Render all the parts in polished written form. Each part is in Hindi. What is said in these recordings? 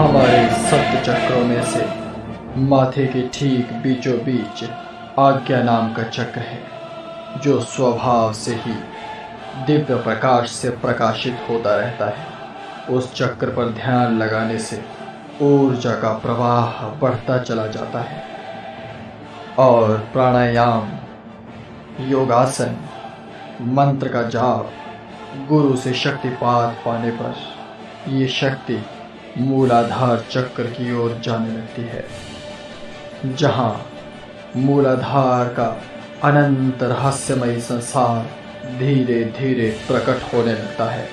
हमारे सप्त चक्रों में से माथे के ठीक बीचों बीच आज्ञा नाम का चक्र है, जो स्वभाव से ही दिव्य प्रकाश से प्रकाशित होता रहता है। उस चक्र पर ध्यान लगाने से ऊर्जा का प्रवाह बढ़ता चला जाता है और प्राणायाम, योगासन, मंत्र का जाप, गुरु से शक्तिपात पाने पर ये शक्ति मूलाधार चक्र की ओर जाने लगती है, जहाँ मूलाधार का अनंत रहस्यमय संसार धीरे धीरे प्रकट होने लगता है।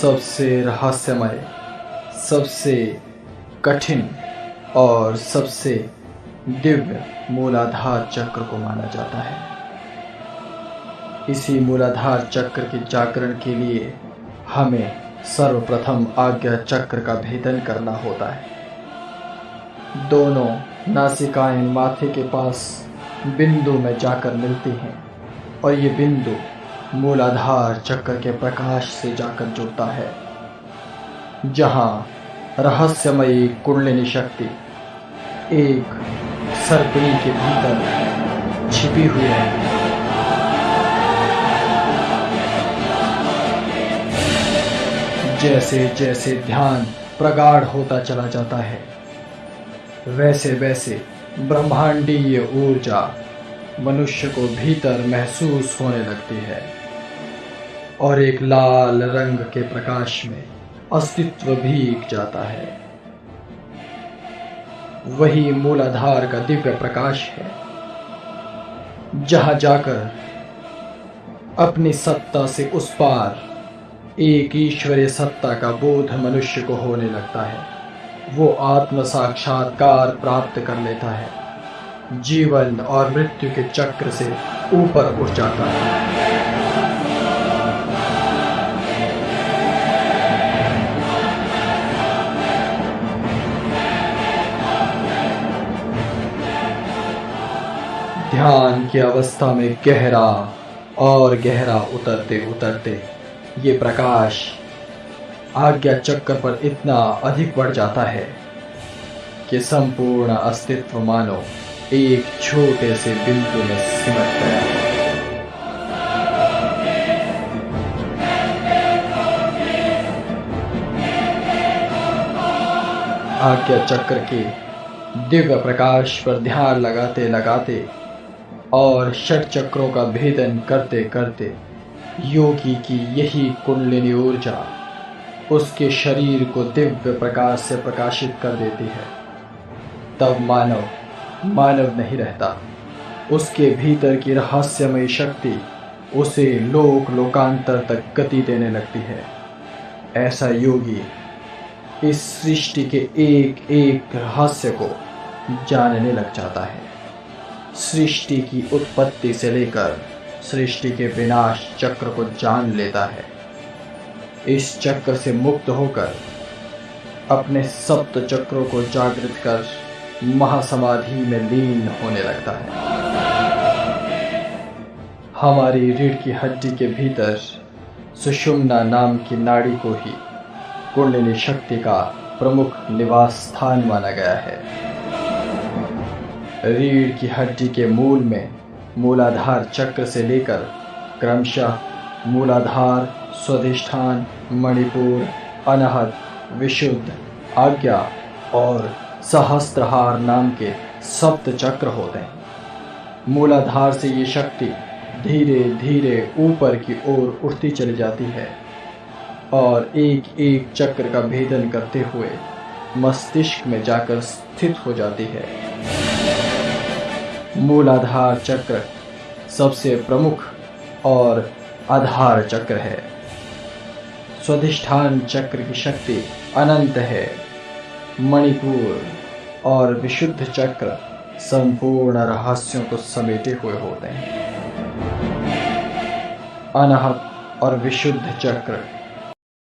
सबसे रहस्यमय, सबसे कठिन और सबसे दिव्य मूलाधार चक्र को माना जाता है। इसी मूलाधार चक्र के जागरण के लिए हमें सर्वप्रथम आज्ञा चक्र का भेदन करना होता है। दोनों नासिकाएं माथे के पास बिंदु में जाकर मिलती हैं और ये बिंदु मूलाधार चक्र के प्रकाश से जाकर जुड़ता है, जहाँ रहस्यमयी कुंडलिनी शक्ति एक सर्पिणी के भीतर छिपी हुई है। जैसे जैसे ध्यान प्रगाढ़ होता चला जाता है, वैसे वैसे ब्रह्मांडीय ऊर्जा मनुष्य को भीतर महसूस होने लगती है और एक लाल रंग के प्रकाश में अस्तित्व भीग जाता है। वही मूलाधार का दिव्य प्रकाश है, जहां जाकर अपनी सत्ता से उस पार एक ईश्वरीय सत्ता का बोध मनुष्य को होने लगता है। वो आत्म साक्षात्कार प्राप्त कर लेता है, जीवन और मृत्यु के चक्र से ऊपर उठ जाता है। ध्यान की अवस्था में गहरा और गहरा उतरते उतरते ये प्रकाश आज्ञा चक्र पर इतना अधिक बढ़ जाता है कि संपूर्ण अस्तित्व मानो एक छोटे से बिंदु में सिमट गया है। आज्ञा चक्र के दिव्य प्रकाश पर ध्यान लगाते लगाते और षट चक्रों का भेदन करते करते योगी की यही कुंडलिनी ऊर्जा उसके शरीर को दिव्य प्रकाश से प्रकाशित कर देती है। तब मानव नहीं रहता। उसके भीतर की रहस्यमय शक्ति उसे लोक लोकांतर तक गति देने लगती है। ऐसा योगी इस सृष्टि के एक एक रहस्य को जानने लग जाता है। सृष्टि की उत्पत्ति से लेकर सृष्टि के विनाश चक्र को जान लेता है। इस चक्र से मुक्त होकर अपने सप्त चक्रों को जागृत कर महासमाधि में लीन होने लगता है। हमारी रीढ़ की हड्डी के भीतर सुषुम्ना नाम की नाड़ी को ही कुंडलिनी शक्ति का प्रमुख निवास स्थान माना गया है। रीढ़ की हड्डी के मूल में मूलाधार चक्र से लेकर क्रमशः मूलाधार, स्वाधिष्ठान, मणिपुर, अनाहत, विशुद्ध, आज्ञा और सहस्त्रहार नाम के सप्त चक्र होते हैं। मूलाधार से ये शक्ति धीरे धीरे ऊपर की ओर उठती चली जाती है और एक एक चक्र का भेदन करते हुए मस्तिष्क में जाकर स्थित हो जाती है। मूलाधार चक्र सबसे प्रमुख और आधार चक्र है। स्वाधिष्ठान चक्र की शक्ति अनंत है। मणिपुर और विशुद्ध चक्र संपूर्ण रहस्यों को समेटे हुए होते हैं। अनाहत और विशुद्ध चक्र